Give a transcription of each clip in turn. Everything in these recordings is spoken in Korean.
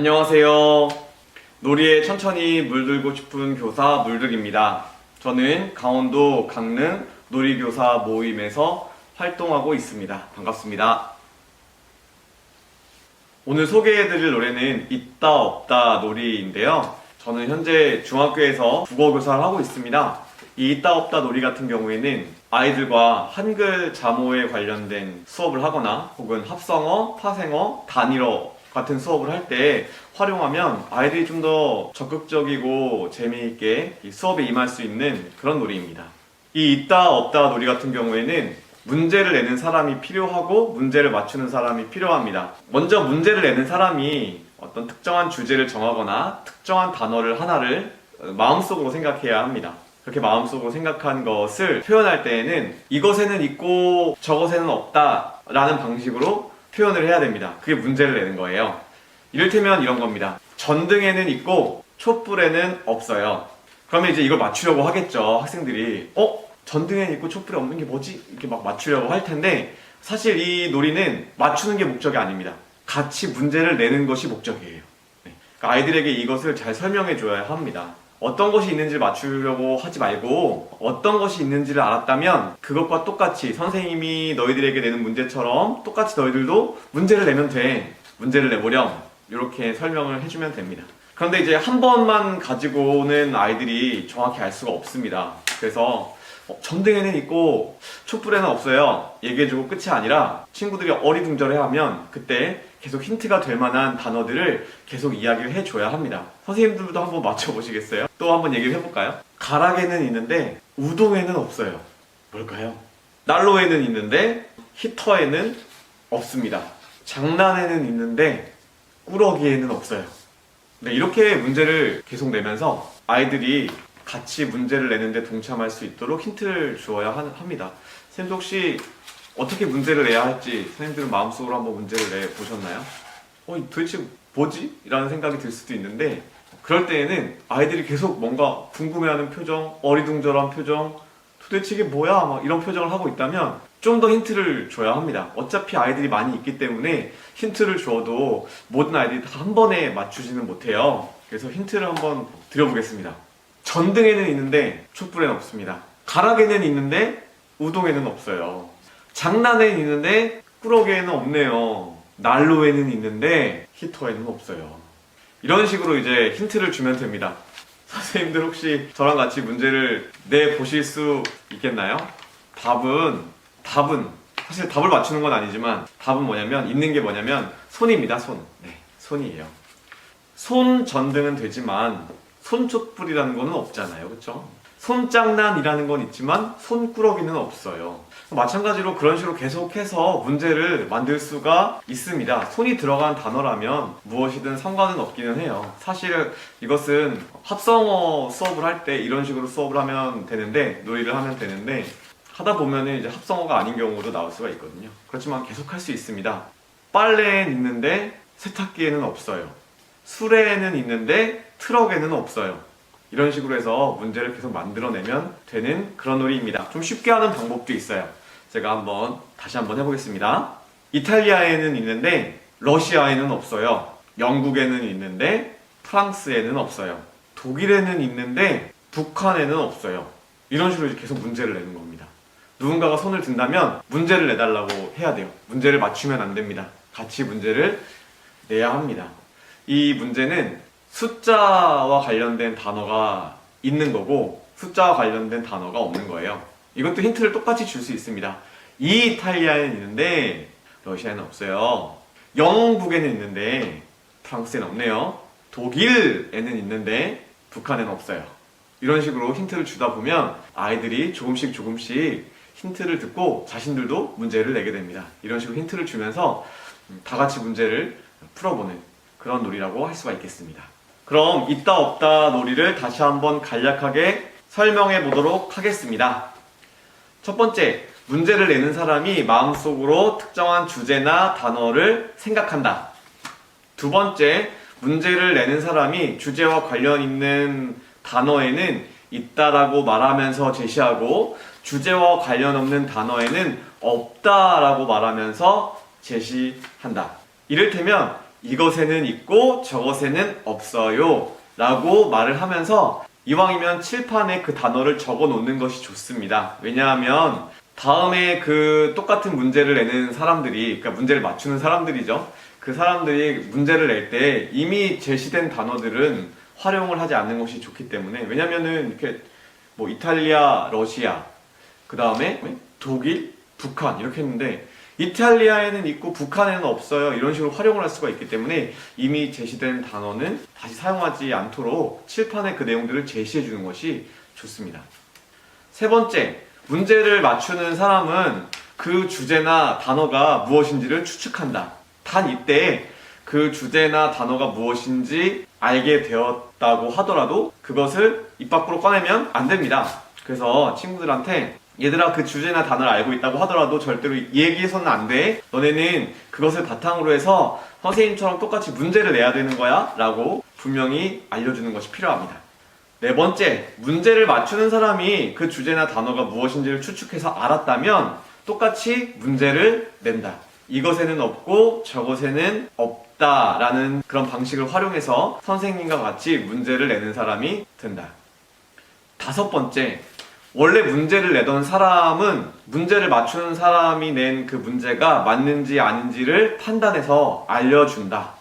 안녕하세요. 놀이에 천천히 물들고 싶은 교사 물들입니다. 저는 강원도 강릉 놀이교사 모임에서 활동하고 있습니다. 반갑습니다. 오늘 소개해드릴 노래는 있다 없다 놀이인데요. 저는 현재 중학교에서 국어교사를 하고 있습니다. 이 있다 없다 놀이 같은 경우에는 아이들과 한글 자모에 관련된 수업을 하거나 혹은 합성어, 파생어, 단일어 같은 수업을 할 때 활용하면 아이들이 좀 더 적극적이고 재미있게 이 수업에 임할 수 있는 그런 놀이입니다. 이 있다 없다 놀이 같은 경우에는 문제를 내는 사람이 필요하고 문제를 맞추는 사람이 필요합니다. 먼저 문제를 내는 사람이 어떤 특정한 주제를 정하거나 특정한 단어를 하나를 마음속으로 생각해야 합니다. 그렇게 마음속으로 생각한 것을 표현할 때에는 이것에는 있고 저것에는 없다 라는 방식으로 표현을 해야 됩니다. 그게 문제를 내는 거예요. 이를테면 이런 겁니다. 전등에는 있고 촛불에는 없어요. 그러면 이제 이걸 맞추려고 하겠죠. 학생들이 전등에는 있고 촛불에 없는 게 뭐지? 이렇게 막 맞추려고 할 텐데 사실 이 놀이는 맞추는 게 목적이 아닙니다. 같이 문제를 내는 것이 목적이에요. 그러니까 아이들에게 이것을 잘 설명해 줘야 합니다. 어떤 것이 있는지를 맞추려고 하지 말고 어떤 것이 있는지를 알았다면 그것과 똑같이 선생님이 너희들에게 내는 문제처럼 똑같이 너희들도 문제를 내면 돼. 문제를 내보렴. 이렇게 설명을 해주면 됩니다. 그런데 이제 한 번만 가지고는 아이들이 정확히 알 수가 없습니다. 그래서 전등에는 있고 촛불에는 없어요. 얘기해주고 끝이 아니라 친구들이 어리둥절해하면 그때 계속 힌트가 될 만한 단어들을 계속 이야기를 해줘야 합니다. 선생님들도 한번 맞춰보시겠어요? 또 한번 얘기를 해볼까요? 가락에는 있는데 우동에는 없어요. 뭘까요? 난로에는 있는데 히터에는 없습니다. 장난에는 있는데 꾸러기에는 없어요. 네, 이렇게 문제를 계속 내면서 아이들이 같이 문제를 내는데 동참할 수 있도록 힌트를 주어야 합니다. 선생님도 혹시 어떻게 문제를 내야 할지 선생님들은 마음속으로 한번 문제를 내보셨나요? 도대체 뭐지? 라는 생각이 들 수도 있는데 그럴 때에는 아이들이 계속 뭔가 궁금해하는 표정, 어리둥절한 표정, 도대체 이게 뭐야? 막 이런 표정을 하고 있다면 좀 더 힌트를 줘야 합니다. 어차피 아이들이 많이 있기 때문에 힌트를 줘도 모든 아이들이 다 한 번에 맞추지는 못해요. 그래서 힌트를 한번 드려보겠습니다. 전등에는 있는데 촛불에는 없습니다. 가락에는 있는데 우동에는 없어요. 장난에는 있는데 꾸러기에는 없네요. 난로에는 있는데 히터에는 없어요. 이런 식으로 이제 힌트를 주면 됩니다. 선생님들 혹시 저랑 같이 문제를 내보실 수 있겠나요? 답은 사실 답을 맞추는 건 아니지만 답은 뭐냐면 있는 게 뭐냐면 손입니다. 손. 네, 손이에요. 손전등은 되지만 손촛불이라는 거는 없잖아요. 그렇죠? 손장난이라는 건 있지만 손꾸러기는 없어요. 마찬가지로 그런 식으로 계속해서 문제를 만들 수가 있습니다. 손이 들어간 단어라면 무엇이든 상관은 없기는 해요. 사실 이것은 합성어 수업을 할 때 이런 식으로 수업을 하면 되는데 놀이를 하면 되는데 하다 보면은 이제 합성어가 아닌 경우도 나올 수가 있거든요. 그렇지만 계속 할 수 있습니다. 빨래엔 있는데 세탁기에는 없어요. 수레에는 있는데 트럭에는 없어요. 이런 식으로 해서 문제를 계속 만들어내면 되는 그런 놀이입니다. 좀 쉽게 하는 방법도 있어요. 제가 다시 한번 해보겠습니다. 이탈리아에는 있는데 러시아에는 없어요. 영국에는 있는데 프랑스에는 없어요. 독일에는 있는데 북한에는 없어요. 이런 식으로 계속 문제를 내는 겁니다. 누군가가 손을 든다면 문제를 내달라고 해야 돼요. 문제를 맞추면 안 됩니다. 같이 문제를 내야 합니다. 이 문제는 숫자와 관련된 단어가 있는 거고 숫자와 관련된 단어가 없는 거예요. 이것도 힌트를 똑같이 줄 수 있습니다. 이탈리아에는 있는데 러시아에는 없어요. 영국에는 있는데 프랑스에는 없네요. 독일에는 있는데 북한에는 없어요. 이런 식으로 힌트를 주다 보면 아이들이 조금씩 힌트를 듣고 자신들도 문제를 내게 됩니다. 이런 식으로 힌트를 주면서 다 같이 문제를 풀어보는 그런 놀이라고 할 수가 있겠습니다. 그럼 있다 없다 놀이를 다시 한번 간략하게 설명해 보도록 하겠습니다. 첫 번째, 문제를 내는 사람이 마음속으로 특정한 주제나 단어를 생각한다. 두 번째, 문제를 내는 사람이 주제와 관련 있는 단어에는 있다라고 말하면서 제시하고 주제와 관련 없는 단어에는 없다라고 말하면서 제시한다. 이를테면 이것에는 있고 저것에는 없어요 라고 말을 하면서 이왕이면 칠판에 그 단어를 적어 놓는 것이 좋습니다. 왜냐하면 다음에 그 똑같은 문제를 내는 사람들이, 그러니까 문제를 맞추는 사람들이죠. 그 사람들이 문제를 낼 때 이미 제시된 단어들은 활용을 하지 않는 것이 좋기 때문에, 왜냐면은 이렇게 뭐 이탈리아, 러시아, 그 다음에 독일, 북한 이렇게 했는데 이탈리아에는 있고 북한에는 없어요 이런 식으로 활용을 할 수가 있기 때문에 이미 제시된 단어는 다시 사용하지 않도록 칠판에 그 내용들을 제시해 주는 것이 좋습니다. 세 번째, 문제를 맞추는 사람은 그 주제나 단어가 무엇인지를 추측한다. 단 이때 그 주제나 단어가 무엇인지 알게 되었다고 하더라도 그것을 입 밖으로 꺼내면 안 됩니다. 그래서 친구들한테 얘들아 그 주제나 단어를 알고 있다고 하더라도 절대로 얘기해서는 안 돼. 너네는 그것을 바탕으로 해서 선생님처럼 똑같이 문제를 내야 되는 거야 라고 분명히 알려주는 것이 필요합니다. 네 번째, 문제를 맞추는 사람이 그 주제나 단어가 무엇인지를 추측해서 알았다면 똑같이 문제를 낸다. 이것에는 없고 저것에는 없다 라는 그런 방식을 활용해서 선생님과 같이 문제를 내는 사람이 된다. 다섯 번째, 원래 문제를 내던 사람은 문제를 맞추는 사람이 낸 그 문제가 맞는지 아닌지를 판단해서 알려준다.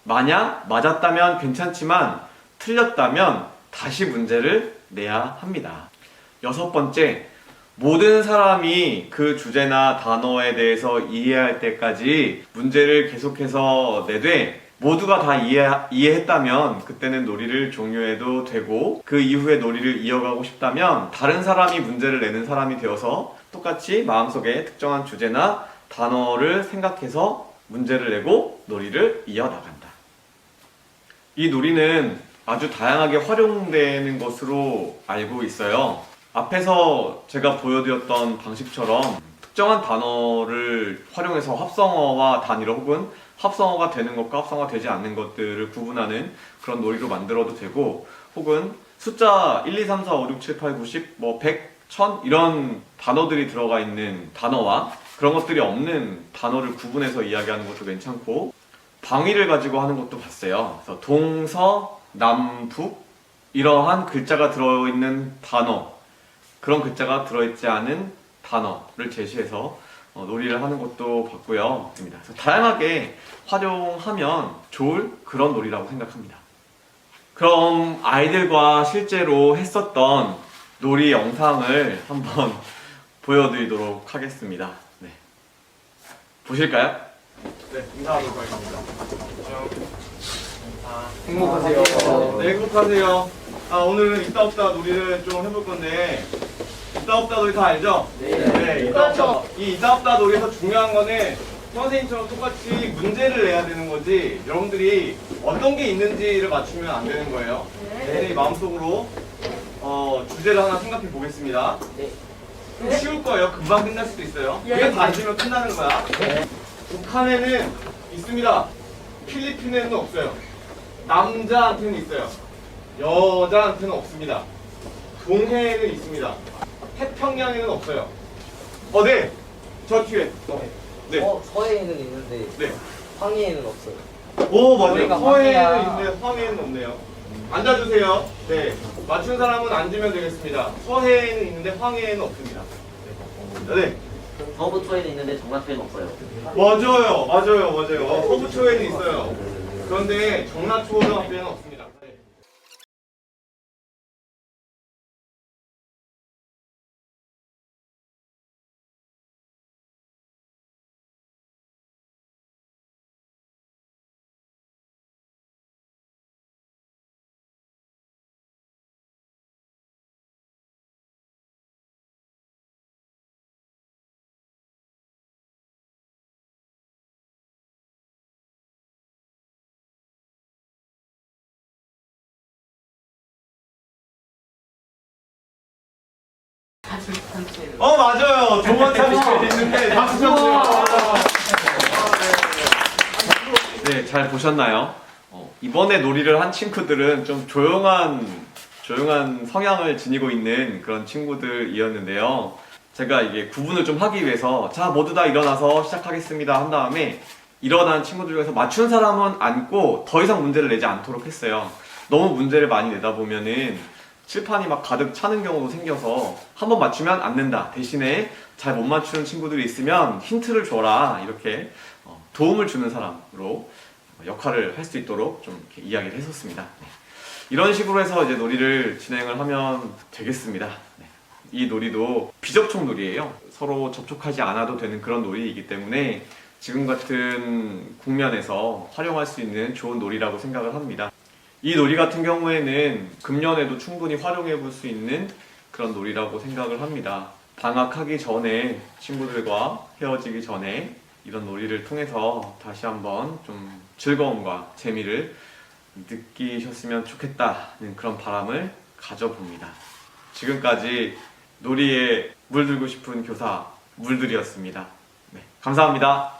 만약 맞았다면 괜찮지만 틀렸다면 다시 문제를 내야 합니다. 여섯 번째, 모든 사람이 그 주제나 단어에 대해서 이해할 때까지 문제를 계속해서 내되 모두가 다 이해했다면 그때는 놀이를 종료해도 되고, 그 이후에 놀이를 이어가고 싶다면 다른 사람이 문제를 내는 사람이 되어서 똑같이 마음속에 특정한 주제나 단어를 생각해서 문제를 내고 놀이를 이어나간다. 이 놀이는 아주 다양하게 활용되는 것으로 알고 있어요. 앞에서 제가 보여드렸던 방식처럼 특정한 단어를 활용해서 합성어와 단일어 혹은 합성어가 되는 것과 합성어가 되지 않는 것들을 구분하는 그런 놀이로 만들어도 되고, 혹은 숫자 1, 2, 3, 4, 5, 6, 7, 8, 9, 10, 뭐 100, 1000 이런 단어들이 들어가 있는 단어와 그런 것들이 없는 단어를 구분해서 이야기하는 것도 괜찮고, 방위를 가지고 하는 것도 봤어요. 그래서 동서, 남북 이러한 글자가 들어있는 단어, 그런 글자가 들어있지 않은 단어를 제시해서 놀이를 하는 것도 봤고요. 그래서 다양하게 활용하면 좋을 그런 놀이라고 생각합니다. 그럼 아이들과 실제로 했었던 놀이 영상을 한번 보여드리도록 하겠습니다. 네. 보실까요? 네, 인사하도록 하겠습니다. 행복하세요. 네, 행복하세요. 오늘은 있다 없다 놀이를 좀 해볼 건데, 있다 없다 놀이 다 알죠? 네, 있다 없다. 이 있다 없다 놀이에서 중요한 거는 선생님처럼 똑같이 문제를 내야 되는 거지, 여러분들이 어떤 게 있는지를 맞추면 안 되는 거예요. 선생님이 마음속으로 주제를 하나 생각해 보겠습니다. 좀 쉬울 거예요. 금방 끝날 수도 있어요. 이게 다 앉으면 끝나는 거야. 북한에는 있습니다. 필리핀에는 없어요. 남자한테는 있어요. 여자한테는 없습니다. 동해에는 있습니다. 태평양에는 없어요. 네. 저 뒤에. 네. 서해에는 있는데 네. 황해에는 없어요. 오, 맞아요. 저희가 서해에는 황해야. 있는데 황해에는 없네요. 앉아주세요. 네. 맞춘 사람은 앉으면 되겠습니다. 서해에는 있는데 황해에는 없습니다. 네. 서부초에는 있는데 정라초에는 없어요. 맞아요. 서부초에는 있어요. 그런데 정라초등학교에는 없습니다. 맞아요. 동원 30개 있는데 박수 쳤어요. 네, 잘 보셨나요? 이번에 놀이를 한 친구들은 좀 조용한 성향을 지니고 있는 그런 친구들이었는데요. 제가 이게 구분을 좀 하기 위해서 자, 모두 다 일어나서 시작하겠습니다 한 다음에 일어난 친구들 중에서 맞춘 사람은 안고 더 이상 문제를 내지 않도록 했어요. 너무 문제를 많이 내다 보면은 칠판이 막 가득 차는 경우도 생겨서 한 번 맞추면 앉는다. 대신에 잘 못 맞추는 친구들이 있으면 힌트를 줘라. 이렇게 도움을 주는 사람으로 역할을 할 수 있도록 좀 이렇게 이야기를 했었습니다. 네. 이런 식으로 해서 이제 놀이를 진행을 하면 되겠습니다. 네. 이 놀이도 비접촉 놀이예요. 서로 접촉하지 않아도 되는 그런 놀이이기 때문에 지금 같은 국면에서 활용할 수 있는 좋은 놀이라고 생각을 합니다. 이 놀이 같은 경우에는 금년에도 충분히 활용해 볼 수 있는 그런 놀이라고 생각을 합니다. 방학하기 전에 친구들과 헤어지기 전에 이런 놀이를 통해서 다시 한번 좀 즐거움과 재미를 느끼셨으면 좋겠다는 그런 바람을 가져봅니다. 지금까지 놀이에 물들고 싶은 교사 물들이었습니다. 네, 감사합니다.